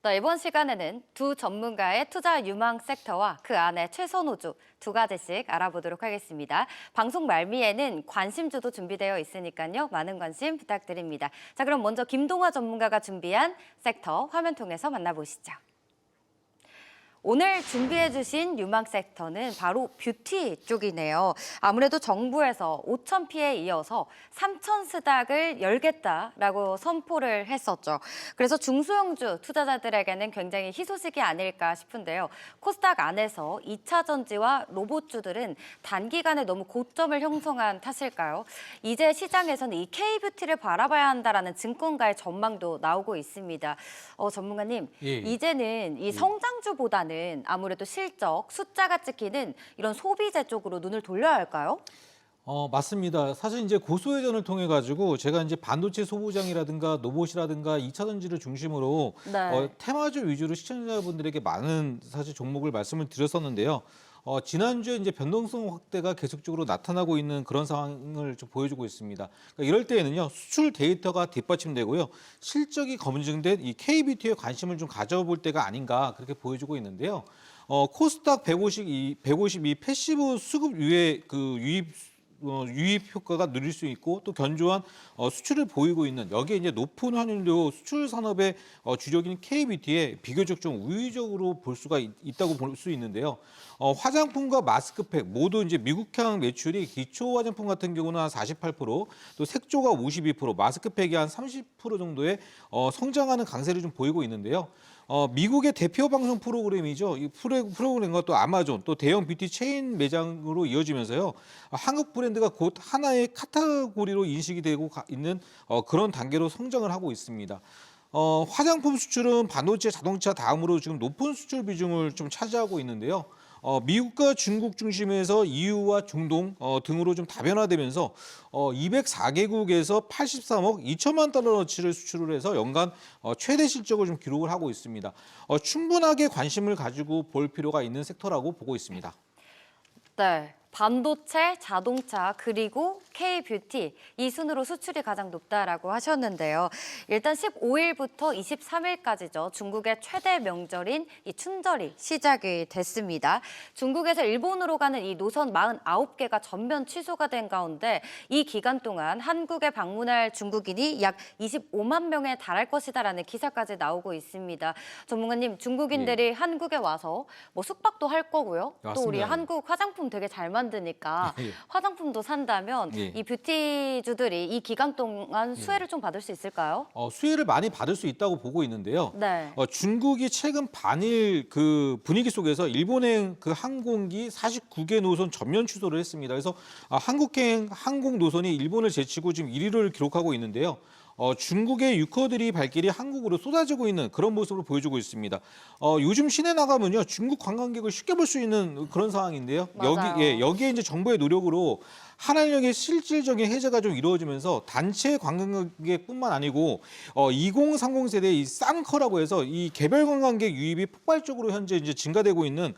이번 시간에는 두 전문가의 투자 유망 섹터와 그 안에 최선호주 두 가지씩 알아보도록 하겠습니다. 방송 말미에는 관심주도 준비되어 있으니까요. 많은 관심 부탁드립니다. 자, 그럼 먼저 김동화 전문가가 준비한 섹터 화면 통해서 만나보시죠. 오늘 준비해주신 유망 섹터는 바로 뷰티 쪽이네요. 아무래도 정부에서 5,000피에 이어서 3,000스닥을 열겠다라고 선포를 했었죠. 그래서 중소형주 투자자들에게는 굉장히 희소식이 아닐까 싶은데요. 코스닥 안에서 2차 전지와 로봇주들은 단기간에 너무 고점을 형성한 탓일까요? 이제 시장에서는 이 K뷰티를 바라봐야 한다라는 증권가의 전망도 나오고 있습니다. 전문가님, 예. 이제는 이 성장주보다는 아무래도 실적, 숫자가 찍히는 이런 소비재 쪽으로 눈을 돌려야 할까요? 맞습니다. 사실 이제 고소회전을 통해 가지고 제가 이제 반도체 소부장이라든가 로봇이라든가 2차 전지를 중심으로 네. 테마주 위주로 시청자분들에게 많은 사실 종목을 말씀을 드렸었는데요. 지난주에 이제 변동성 확대가 계속적으로 나타나고 있는 그런 상황을 좀 보여주고 있습니다. 그러니까 이럴 때에는요, 수출 데이터가 뒷받침되고요, 실적이 검증된 이 K뷰티에 관심을 좀 가져볼 때가 아닌가 그렇게 보여주고 있는데요. 코스닥 152 패시브 수급 유예 유입 효과가 누릴 수 있고 또 견조한 수출을 보이고 있는 여기에 이제 높은 환율로 수출 산업의 주력인 K뷰티에 비교적 좀 우위적으로 볼 수가 있다고 볼 수 있는데요. 화장품과 마스크팩 모두 이제 미국향 매출이 기초 화장품 같은 경우는 한 48%, 또 색조가 52%, 마스크팩이 한 30% 정도의 성장하는 강세를 좀 보이고 있는데요. 미국의 대표 방송 프로그램이죠. 이 프로그램과 또 아마존, 또 대형 뷰티 체인 매장으로 이어지면서요. 한국 브랜드가 곧 하나의 카테고리로 인식이 되고 있는 그런 단계로 성장을 하고 있습니다. 화장품 수출은 반도체, 자동차 다음으로 지금 높은 수출 비중을 좀 차지하고 있는데요. 미국과 중국 중심에서 EU와 중동 등으로 좀 다변화되면서 204개국에서 83억 2천만 달러어치를 수출을 해서 연간 최대 실적을 좀 기록을 하고 있습니다. 충분하게 관심을 가지고 볼 필요가 있는 섹터라고 보고 있습니다. 네. 반도체, 자동차, 그리고 K뷰티 이 순으로 수출이 가장 높다라고 하셨는데요. 일단 15일부터 23일까지죠. 중국의 최대 명절인 이 춘절이 시작이 됐습니다. 중국에서 일본으로 가는 이 노선 49개가 전면 취소가 된 가운데 이 기간 동안 한국에 방문할 중국인이 약 25만 명에 달할 것이다라는 기사까지 나오고 있습니다. 전문가님, 중국인들이 한국에 와서 뭐 숙박도 할 거고요. 또 우리 맞습니다. 한국 화장품 되게 잘 만드니까 예. 화장품도 산다면 예. 이 뷰티주들이 이 기간 동안 수혜를 좀 받을 수 있을까요? 수혜를 많이 받을 수 있다고 보고 있는데요. 네. 중국이 최근 반일 그 분위기 속에서 일본행 그 항공기 49개 노선 전면 취소를 했습니다. 그래서 한국행 항공 노선이 일본을 제치고 지금 1위를 기록하고 있는데요. 중국의 유커들이 발길이 한국으로 쏟아지고 있는 그런 모습을 보여주고 있습니다. 요즘 시내 나가면요, 중국 관광객을 쉽게 볼 수 있는 그런 상황인데요. 맞아요. 여기에 이제 정부의 노력으로 한한령의 실질적인 해제가 좀 이루어지면서 단체 관광객뿐만 아니고 2030 세대 이 쌍커라고 해서 이 개별 관광객 유입이 폭발적으로 현재 이제 증가되고 있는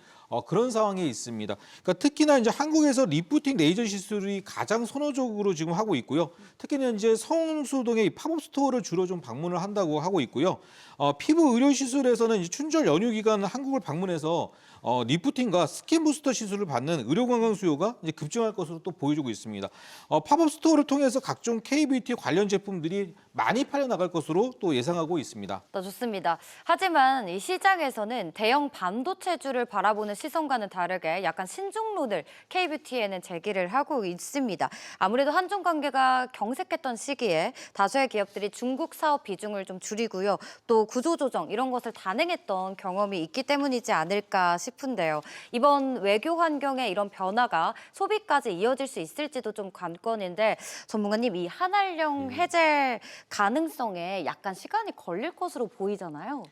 그런 상황에 있습니다. 그러니까 특히나 이제 한국에서 리프팅 레이저 시술이 가장 선호적으로 지금 하고 있고요. 특히나 이제 성수동의 이 팝업 스토어를 주로 좀 방문을 한다고 하고 있고요. 피부 의료 시술에서는 이제 춘절 연휴 기간 한국을 방문해서 리프팅과 스킨 부스터 시술을 받는 의료 관광 수요가 이제 급증할 것으로 또 보여주고 있습니다. 팝업 스토어를 통해서 각종 K뷰티 관련 제품들이 많이 팔려 나갈 것으로 또 예상하고 있습니다. 좋습니다. 하지만 이 시장에서는 대형 반도체주를 바라보는 시선과는 다르게 약간 신중론을 K뷰티에는 제기를 하고 있습니다. 아무래도 한중 관계가 경색했던 시기에 다수의 기업들이 중국 사업 비중을 좀 줄이고요. 또 구조조정 이런 것을 단행했던 경험이 있기 때문이지 않을까 싶은데요. 이번 외교 환경의 이런 변화가 소비까지 이어질 수 있을지도 좀 관건인데 전문가님, 이 한한령 해제 가능성에 약간 시간이 걸릴 것으로 보이잖아요.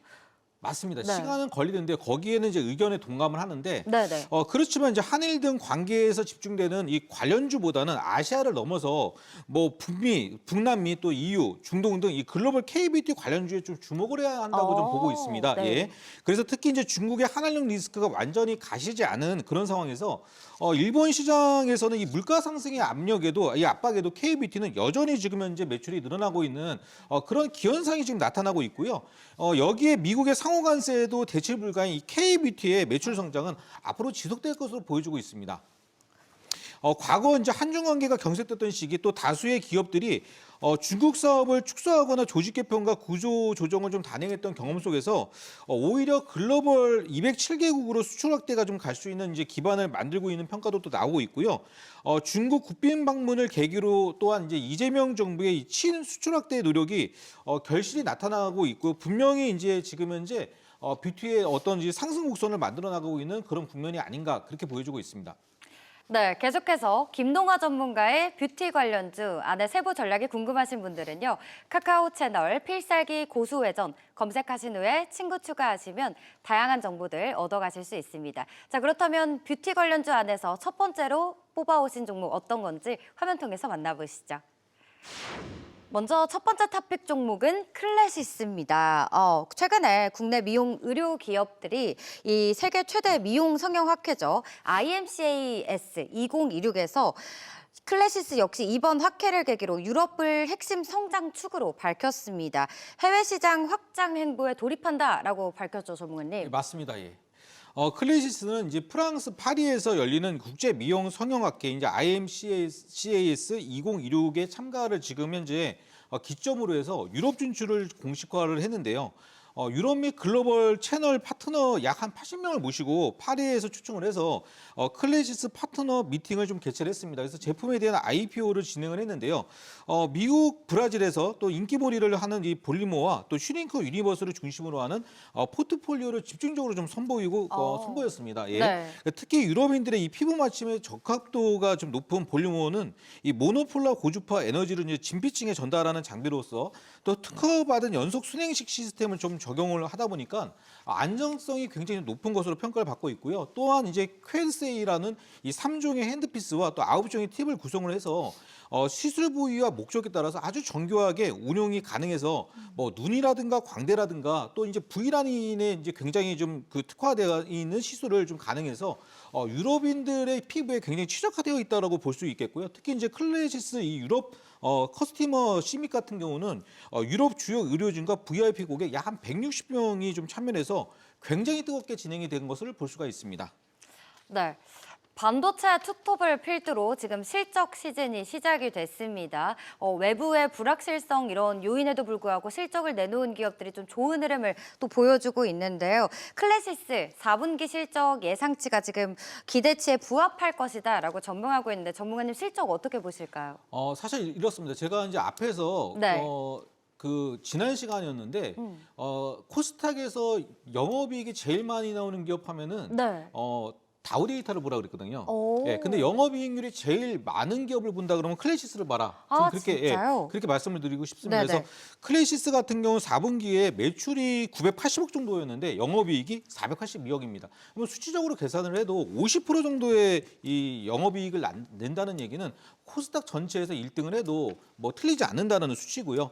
맞습니다. 네. 시간은 걸리는데 거기에는 이제 의견에 동감을 하는데 네네. 그렇지만 이제 한일 등 관계에서 집중되는 이 관련주보다는 아시아를 넘어서 뭐 북미, 북남미 또 EU, 중동 등 이 글로벌 K뷰티 관련주에 좀 주목을 해야 한다고 좀 보고 있습니다. 네. 예. 그래서 특히 이제 중국의 한한령 리스크가 완전히 가시지 않은 그런 상황에서 일본 시장에서는 이 물가 상승의 압력에도 이 압박에도 K뷰티는 여전히 지금 현재 매출이 늘어나고 있는 그런 기현상이 지금 나타나고 있고요. 여기에 미국의 상호 간세에도 대체 불가인 이 K뷰티의 매출 성장은 앞으로 지속될 것으로 보여지고 있습니다. 과거 이제 한중 관계가 경색됐던 시기 또 다수의 기업들이 중국 사업을 축소하거나 조직 개편과 구조 조정을 좀 단행했던 경험 속에서 오히려 글로벌 207개국으로 수출 확대가 좀 갈 수 있는 이제 기반을 만들고 있는 평가도 또 나오고 있고요. 중국 국빈 방문을 계기로 또한 이제 이재명 정부의 이 친수출 확대 노력이 결실이 나타나고 있고 분명히 이제 지금 현재 뷰티의 어떤 이제 상승 곡선을 만들어 나가고 있는 그런 국면이 아닌가 그렇게 보여지고 있습니다. 네, 계속해서 김동화 전문가의 뷰티 관련주 안에 세부 전략이 궁금하신 분들은요. 카카오 채널 필살기 고수회전 검색하신 후에 친구 추가하시면 다양한 정보들 얻어가실 수 있습니다. 자, 그렇다면 뷰티 관련주 안에서 첫 번째로 뽑아오신 종목 어떤 건지 화면 통해서 만나보시죠. 먼저 첫 번째 탑픽 종목은 클래시스입니다. 최근에 국내 미용 의료 기업들이 이 세계 최대 미용 성형 학회죠. IMCAS 2026에서 클래시스 역시 이번 학회를 계기로 유럽을 핵심 성장 축으로 밝혔습니다. 해외 시장 확장 행보에 돌입한다라고 밝혔죠, 전문가님. 네, 맞습니다. 예. 클래시스는 이제 프랑스 파리에서 열리는 국제 미용 성형학회 이제 IMCAS 2026에 참가를 지금 현재 기점으로 해서 유럽 진출을 공식화를 했는데요. 유럽 및 글로벌 채널 파트너 약 한 80명을 모시고 파리에서 초청을 해서 클래시스 파트너 미팅을 좀 개최를 했습니다. 그래서 제품에 대한 IPO를 진행을 했는데요. 미국, 브라질에서 또 인기몰이를 하는 이 볼리모와 또 슈링크 유니버스를 중심으로 하는 포트폴리오를 집중적으로 좀 선보였습니다. 예. 네. 특히 유럽인들의 이 피부 맞춤의 적합도가 좀 높은 볼리모는 이 모노폴라 고주파 에너지를 이제 진피층에 전달하는 장비로서 또 특허받은 연속 순행식 시스템을 좀 적용을 하다 보니까 안정성이 굉장히 높은 것으로 평가를 받고 있고요. 또한 이제 퀘드세이라는 이 3종의 핸드피스와 또 9종의 팁을 구성을 해서 시술 부위와 목적에 따라서 아주 정교하게 운용이 가능해서 뭐 눈이라든가 광대라든가 또 이제 V라인에 이제 굉장히 좀 그 특화되어 있는 시술을 좀 가능해서 유럽인들의 피부에 굉장히 최적화되어 있다라고 볼 수 있겠고요. 특히 이제 클래시스 이 유럽 커스터머 시밋 같은 경우는 유럽 주요 의료진과 VIP 고객 약 한 160명이 좀 참여해서 굉장히 뜨겁게 진행이 된 것을 볼 수가 있습니다. 네. 반도체 투톱을 필두로 지금 실적 시즌이 시작이 됐습니다. 외부의 불확실성 이런 요인에도 불구하고 실적을 내놓은 기업들이 좀 좋은 흐름을 또 보여주고 있는데요. 클래시스 4분기 실적 예상치가 지금 기대치에 부합할 것이다라고 전망하고 있는데 전문가님 실적 어떻게 보실까요? 사실 이렇습니다. 제가 이제 앞에서 네. 그 지난 시간이었는데 코스닥에서 영업이익이 제일 많이 나오는 기업 하면은 네. 다우데이터를 보라 그랬거든요. 오. 예, 근데 영업이익률이 제일 많은 기업을 본다 그러면 클래시스를 봐라. 좀 아, 그렇게 진짜요? 그렇게 말씀을 드리고 싶습니다. 네네. 그래서 클래시스 같은 경우는 4분기에 매출이 980억 정도였는데 영업이익이 482억입니다. 그러면 수치적으로 계산을 해도 50% 정도의 이 영업이익을 낸다는 얘기는 코스닥 전체에서 1등을 해도 뭐 틀리지 않는다는 수치고요.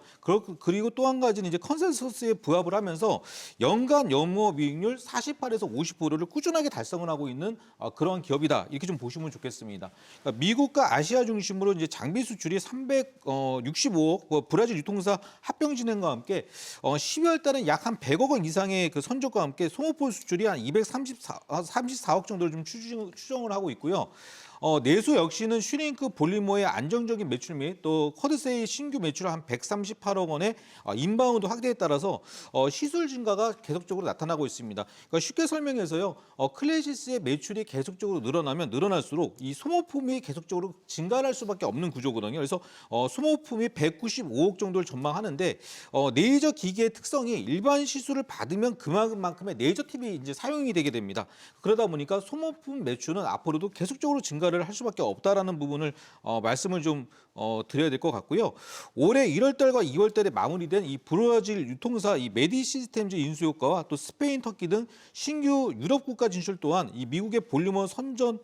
그리고 또 한 가지는 이제 컨센서스에 부합을 하면서 연간 영업이익률 48에서 50%를 꾸준하게 달성을 하고 있는 그런 기업이다. 이렇게 좀 보시면 좋겠습니다. 그러니까 미국과 아시아 중심으로 이제 장비 수출이 365억, 브라질 유통사 합병 진행과 함께 12월 달에 약 한 100억 원 이상의 그 선적과 함께 소모품 수출이 한 234억 정도를 좀 추정을 하고 있고요. 내수 역시는 슈링크 볼리모의 안정적인 매출 및 또 커드세이 신규 매출 한 138억 원의 인바운드 확대에 따라서 시술 증가가 계속적으로 나타나고 있습니다. 그러니까 쉽게 설명해서요. 클래시스의 매출이 계속적으로 늘어나면 늘어날수록 이 소모품이 계속적으로 증가할 수밖에 없는 구조거든요. 그래서 소모품이 195억 정도를 전망하는데 레이저 기기의 특성이 일반 시술을 받으면 그만큼의 레이저 팁이 이제 사용이 되게 됩니다. 그러다 보니까 소모품 매출은 앞으로도 계속적으로 증가를 할 수밖에 없다라는 부분을 말씀을 좀 드려야 될 것 같고요. 올해 1월 달과 2월 달에 마무리된 이 브라질 유통사 이 메디 시스템즈 인수 효과와 또 스페인, 터키 등 신규 유럽 국가 진출 또한 이 미국의 볼리머 선전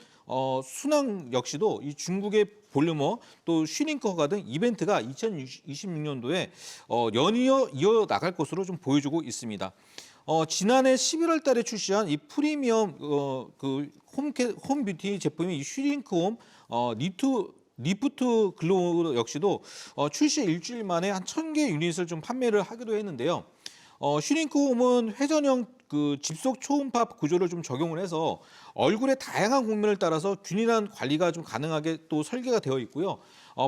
순항 역시도 이 중국의 볼리머 또 슈링크 허가 등 이벤트가 2026년도에 연이어 이어 나갈 것으로 좀 보여주고 있습니다. 지난해 11월 달에 출시한 이 프리미엄 그 홈 뷰티 제품이 이 슈링크홈 리프트 글로우 역시도 출시 일주일 만에 한 1,000개 유닛을 좀 판매를 하기도 했는데요. 슈링크홈은 회전형 그 집속 초음파 구조를 좀 적용을 해서 얼굴의 다양한 국면을 따라서 균일한 관리가 좀 가능하게 또 설계가 되어 있고요.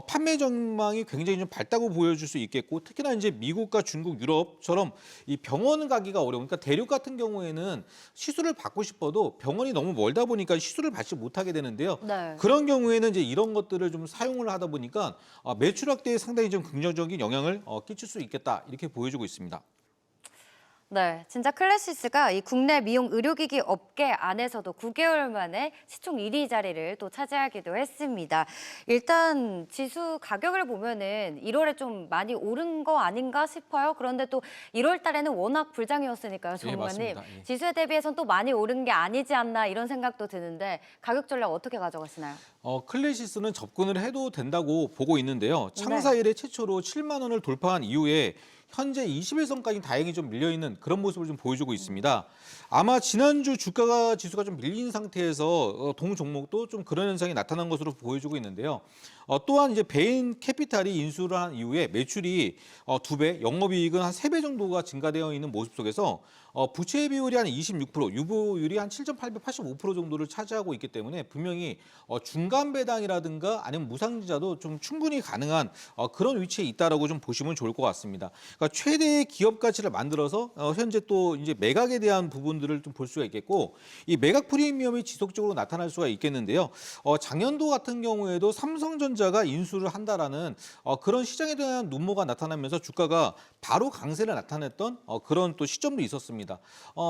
판매 전망이 굉장히 좀 밝다고 보여줄 수 있겠고, 특히나 이제 미국과 중국, 유럽처럼 이 병원 가기가 어려운, 그러니까 대륙 같은 경우에는 시술을 받고 싶어도 병원이 너무 멀다 보니까 시술을 받지 못하게 되는데요. 네. 그런 경우에는 이제 이런 것들을 좀 사용을 하다 보니까 매출 확대에 상당히 좀 긍정적인 영향을 끼칠 수 있겠다, 이렇게 보여주고 있습니다. 네, 진짜 클래시스가 이 국내 미용 의료기기 업계 안에서도 9개월 만에 시총 1위 자리를 또 차지하기도 했습니다. 일단 지수 가격을 보면은 1월에 좀 많이 오른 거 아닌가 싶어요. 그런데 또 1월 달에는 워낙 불장이었으니까요, 전문가님. 맞습니다. 예. 지수에 대비해서는 또 많이 오른 게 아니지 않나 이런 생각도 드는데 가격 전략 어떻게 가져가시나요? 클래시스는 접근을 해도 된다고 보고 있는데요. 창사 이래 최초로 7만 원을 돌파한 이후에 현재 21선까지 다행히 좀 밀려있는 그런 모습을 좀 보여주고 있습니다. 아마 지난주 주가 지수가 좀 밀린 상태에서 동 종목도 좀 그런 현상이 나타난 것으로 보여주고 있는데요. 또한 이제 베인 캐피탈이 인수를 한 이후에 매출이 2배, 영업이익은 한 3배 정도가 증가되어 있는 모습 속에서 부채 비율이 한 26%, 유보율이 한 7,885% 정도를 차지하고 있기 때문에 분명히 중간 배당이라든가 아니면 무상증자도 좀 충분히 가능한 그런 위치에 있다라고 좀 보시면 좋을 것 같습니다. 그러니까 최대의 기업 가치를 만들어서 현재 또 이제 매각에 대한 부분들을 좀 볼 수가 있겠고, 이 매각 프리미엄이 지속적으로 나타날 수가 있겠는데요. 작년도 같은 경우에도 삼성전자가 인수를 한다라는 그런 시장에 대한 눈모가 나타나면서 주가가 바로 강세를 나타냈던 그런 또 시점도 있었습니다.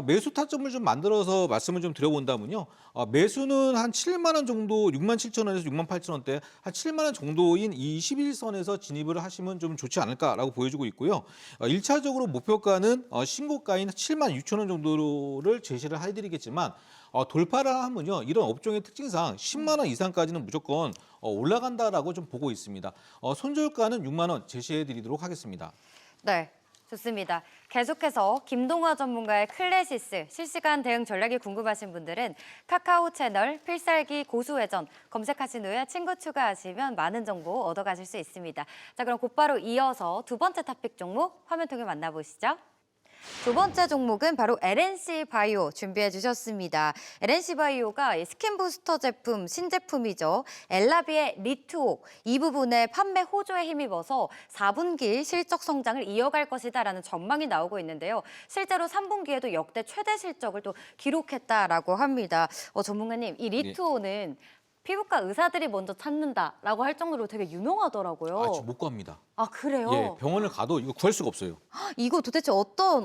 매수 타점을 좀 만들어서 말씀을 좀 드려본다면요. 매수는 한 7만 원 정도, 6만 7천 원에서 6만 8천 원대 한 7만 원 정도인 이 21선에서 진입을 하시면 좀 좋지 않을까라고 보여주고 있고요. 1차적으로 목표가는 신고가인 7만 6천 원 정도를 제시를 해드리겠지만 돌파를 하면요, 이런 업종의 특징상 10만 원 이상까지는 무조건 올라간다라고 좀 보고 있습니다. 손절가는 6만 원 제시해드리도록 하겠습니다. 네, 좋습니다. 계속해서 김동화 전문가의 클래시스 실시간 대응 전략이 궁금하신 분들은 카카오 채널 필살기 고수회전 검색하신 후에 친구 추가하시면 많은 정보 얻어가실 수 있습니다. 자, 그럼 곧바로 이어서 두 번째 토픽 종목 화면 통해 만나보시죠. 두 번째 종목은 바로 LNC 바이오 준비해 주셨습니다. LNC 바이오가 스킨 부스터 제품 신제품이죠. 엘라비의 리투오 이 부분에 판매 호조에 힘입어서 4분기 실적 성장을 이어갈 것이다라는 전망이 나오고 있는데요. 실제로 3분기에도 역대 최대 실적을 또 기록했다라고 합니다. 전문가님, 이 리투오는 피부과 의사들이 먼저 찾는다라고 할 정도로 되게 유명하더라고요. 지금 못 구합니다. 아, 그래요? 예, 병원을 가도 이거 구할 수가 없어요. 이거 도대체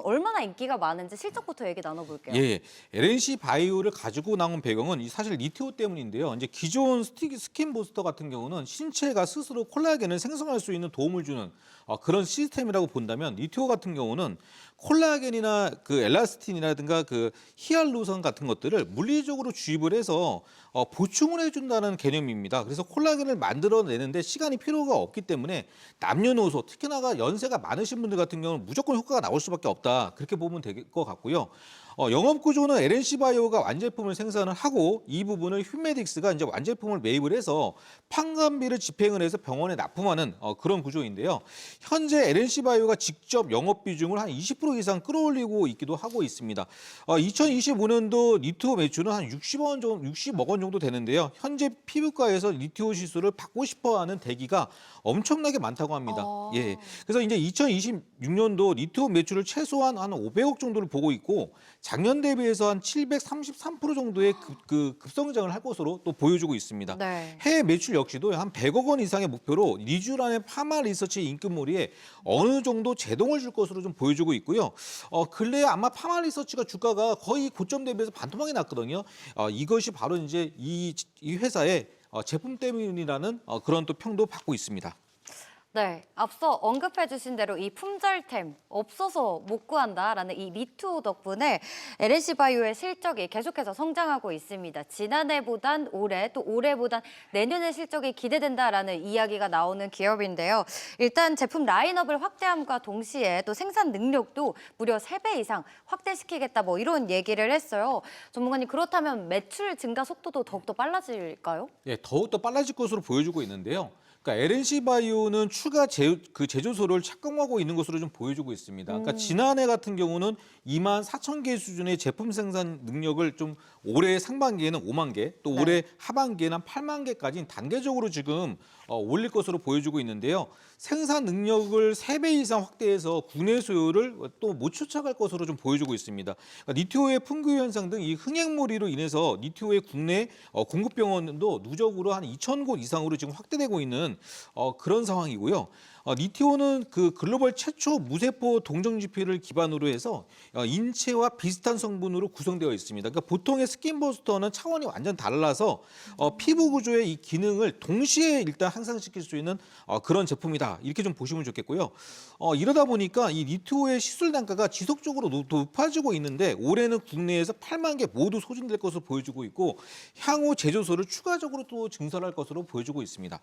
얼마나 인기가 많은지 실적부터 얘기 나눠볼게요. 예, LNC 바이오를 가지고 나온 배경은 사실 리티오 때문인데요. 이제 기존 스킨 부스터 같은 경우는 신체가 스스로 콜라겐을 생성할 수 있는 도움을 주는 그런 시스템이라고 본다면, 리티오 같은 경우는 콜라겐이나 그 엘라스틴이라든가 그 히알루론 같은 것들을 물리적으로 주입을 해서 보충을 해준다는 개념입니다. 그래서 콜라겐을 만들어내는데 시간이 필요가 없기 때문에 남녀노소, 특히나 연세가 많으신 분들 같은 경우는 무조건 효과가 나올 수밖에 없다, 그렇게 보면 될 것 같고요. 영업 구조는 LNC 바이오가 완제품을 생산을 하고 이 부분을 휴메딕스가 이제 완제품을 매입을 해서 판관비를 집행을 해서 병원에 납품하는 그런 구조인데요. 현재 LNC 바이오가 직접 영업 비중을 한 20% 이상 끌어올리고 있기도 하고 있습니다. 2025년도 리투오 매출은 한 60억 원 정도 되는데요. 현재 피부과에서 리투오 시술을 받고 싶어하는 대기가 엄청나게 많다고 합니다. 예. 그래서 이제 2026년도 리투오 매출을 최소한 한 500억 정도를 보고 있고, 작년 대비해서 한 733% 정도의 급성장을 할 것으로 또 보여주고 있습니다. 네. 해외 매출 역시도 한 100억 원 이상의 목표로 리쥬란의 파마 리서치 인근몰이에 어느 정도 제동을 줄 것으로 좀 보여주고 있고요. 근래에 아마 파마 리서치가 주가가 거의 고점 대비해서 반토막이 났거든요. 이것이 바로 이제 이 회사의 제품 때문이라는 그런 또 평도 받고 있습니다. 네, 앞서 언급해 주신 대로 이 품절템 없어서 못 구한다라는 이 리투오 덕분에 LNC 바이오의 실적이 계속해서 성장하고 있습니다. 지난해보단 올해, 또 올해보단 내년의 실적이 기대된다라는 이야기가 나오는 기업인데요. 일단 제품 라인업을 확대함과 동시에 또 생산 능력도 무려 3배 이상 확대시키겠다, 뭐 이런 얘기를 했어요. 전문가님, 그렇다면 매출 증가 속도도 더욱더 빨라질까요? 예, 더욱더 빨라질 것으로 보여주고 있는데요. 그러니까 LNC 바이오는 추가 제조소를 착공하고 있는 것으로 좀 보여주고 있습니다. 그러니까 지난해 같은 경우는 2만 4천 개 수준의 제품 생산 능력을 좀 올해 상반기에는 5만 개, 또 네. 올해 하반기에는 한 8만 개까지 단계적으로 지금 올릴 것으로 보여주고 있는데요. 생산 능력을 3배 이상 확대해서 국내 수요를 또 못 쫓아갈 것으로 좀 보여주고 있습니다. 그러니까 니트호의 품귀 현상 등 이 흥행몰이로 인해서 니트호의 국내 공급 병원도 누적으로 한 2천 곳 이상으로 지금 확대되고 있는 그런 상황이고요. 니티오는 그 글로벌 최초 무세포 동정지피를 기반으로 해서 인체와 비슷한 성분으로 구성되어 있습니다. 그러니까 보통의 스킨부스터는 차원이 완전 달라서 피부 구조의 이 기능을 동시에 일단 향상시킬 수 있는 그런 제품이다. 이렇게 좀 보시면 좋겠고요. 이러다 보니까 이 니티오의 시술 단가가 지속적으로 높아지고 있는데 올해는 국내에서 8만 개 모두 소진될 것으로 보여주고 있고 향후 제조소를 추가적으로 또 증설할 것으로 보여주고 있습니다.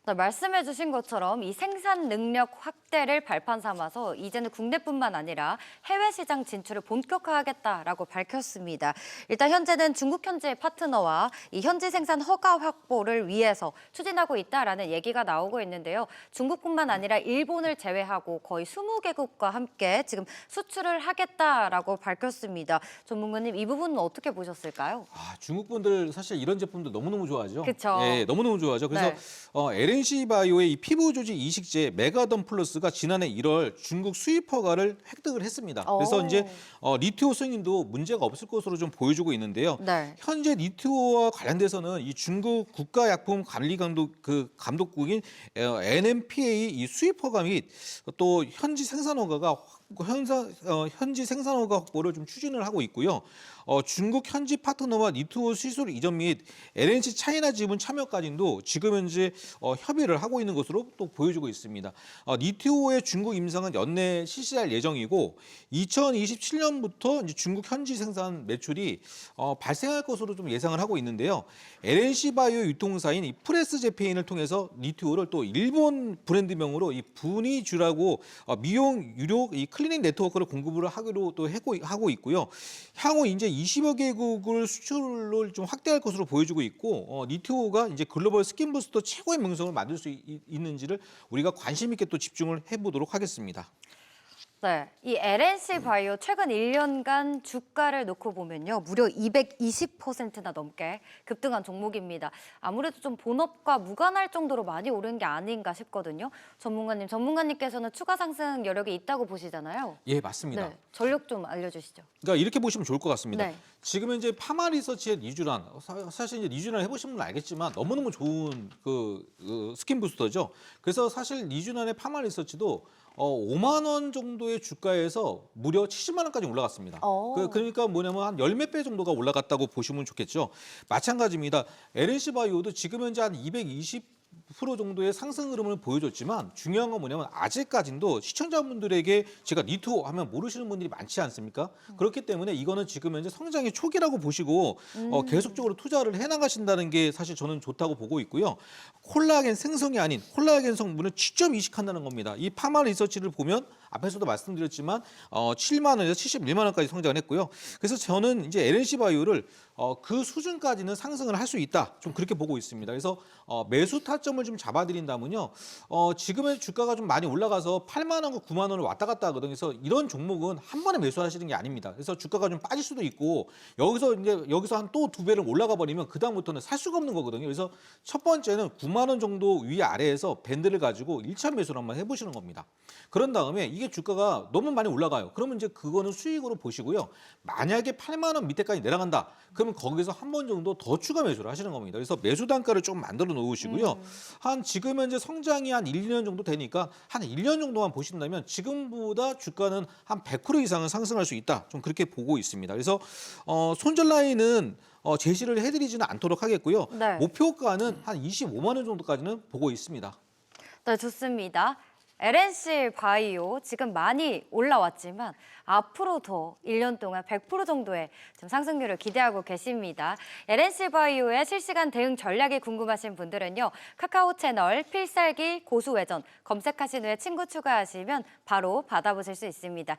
네, 말씀해 주신 것처럼 이 생산 능력 확대를 발판 삼아서 이제는 국내뿐만 아니라 해외 시장 진출을 본격화하겠다라고 밝혔습니다. 일단 현재는 중국 현지의 파트너와 이 현지 생산 허가 확보를 위해서 추진하고 있다라는 얘기가 나오고 있는데요. 중국뿐만 아니라 일본을 제외하고 거의 20개국과 함께 지금 수출을 하겠다라고 밝혔습니다. 전문가님, 이 부분은 어떻게 보셨을까요? 중국 분들 사실 이런 제품도 너무너무 좋아하죠. 그쵸. 네, 너무너무 좋아하죠. 그래서 LNC 바이오의 이 피부 조직 이식제 메가던 플러스가 지난해 1월 중국 수입 허가를 획득을 했습니다. 그래서 오. 이제 니트호 승인도 문제가 없을 것으로 좀 보여주고 있는데요. 네. 현재 니트호와 관련돼서는 이 중국 국가약품 관리 감독국인 NMPA 이 수입 허가 및 또 현지 생산 허가가 현지 생산 허가 확보를 좀 추진을 하고 있고요. 중국 현지 파트너와 니트호 시술 이전 및 LNC 차이나 지분 참여까지도 지금 현재 협의를 하고 있는 것으로 또 보여주고 있습니다. 니트호의 중국 임상은 연내 실시할 예정이고 2027년부터 이제 중국 현지 생산 매출이 발생할 것으로 좀 예상을 하고 있는데요. LNC 바이오 유통사인 이 프레스 제페인을 통해서 니트호를 또 일본 브랜드명으로 이 분이주라고 미용 유료 이 클리닉 네트워크를 공급을 하기로 또 하고 있고요. 향후 이제 20여 개국을 수출을 좀 확대할 것으로 보여주고 있고 니트호가 이제 글로벌 스킨 부스터 최고의 명성을 만들 수 있는지를 우리가 관심 있게 또 집중을 해보도록 하겠습니다. 네, 이 LNC 바이오 최근 1년간 주가를 놓고 보면요, 무려 220%나 넘게 급등한 종목입니다. 아무래도 좀 본업과 무관할 정도로 많이 오른 게 아닌가 싶거든요. 전문가님께서는 추가 상승 여력이 있다고 보시잖아요. 예, 맞습니다. 네, 전력 좀 알려주시죠. 그러니까 이렇게 보시면 좋을 것 같습니다. 네. 지금 이제 파마 리서치의 니쥬란 사실 이제 니쥬란 해보신 분은 알겠지만 너무너무 좋은 그 스킨 부스터죠. 그래서 사실 니쥬란의 파마 리서치도 5만 원 정도의 주가에서 무려 70만 원까지 올라갔습니다. 그러니까 뭐냐면 한 열 몇 배 정도가 올라갔다고 보시면 좋겠죠. 마찬가지입니다. LNC 바이오도 지금 현재 한 220% 정도의 상승 흐름을 보여줬지만 중요한 건 뭐냐면 아직까지도 시청자분들에게 제가 니트호 하면 모르시는 분들이 많지 않습니까? 그렇기 때문에 이거는 지금 현재 성장의 초기라고 보시고 계속적으로 투자를 해나가신다는 게 사실 저는 좋다고 보고 있고요. 콜라겐 생성이 아닌 콜라겐 성분을 직접 이식한다는 겁니다. 이 파마 리서치를 보면 앞에서도 말씀드렸지만 7만 원에서 71만 원까지 성장을 했고요. 그래서 저는 이제 LNC 바이오를 그 수준까지는 상승을 할 수 있다. 좀 그렇게 보고 있습니다. 그래서 매수 타점을 좀 잡아드린다면요. 지금의 주가가 좀 많이 올라가서 8만 원과 9만 원을 왔다 갔다 하거든요. 그래서 이런 종목은 한 번에 매수하시는 게 아닙니다. 그래서 주가가 좀 빠질 수도 있고 여기서 한 또 2배를 올라가 버리면 그 다음부터는 살 수가 없는 거거든요. 그래서 첫 번째는 9만 원 정도 위아래에서 밴드를 가지고 1차 매수를 한번 해보시는 겁니다. 그런 다음에 이게 주가가 너무 많이 올라가요. 그러면 이제 그거는 수익으로 보시고요. 만약에 8만 원 밑에까지 내려간다. 그러면 거기서 한 번 정도 더 추가 매수를 하시는 겁니다. 그래서 매수 단가를 좀 만들어 놓으시고요. 한 지금 현재 성장이 한 1, 2년 정도 되니까 한 1년 정도만 보신다면 지금보다 주가는 한 100% 이상은 상승할 수 있다. 좀 그렇게 보고 있습니다. 그래서 손절 라인은 제시를 해드리지는 않도록 하겠고요. 네. 목표가는 한 25만 원 정도까지는 보고 있습니다. 네, 좋습니다. LNC 바이오 지금 많이 올라왔지만 앞으로 더 1년 동안 100% 정도의 좀 상승률을 기대하고 계십니다. LNC 바이오의 실시간 대응 전략이 궁금하신 분들은요. 카카오 채널 필살기 고수외전 검색하신 후에 친구 추가하시면 바로 받아보실 수 있습니다.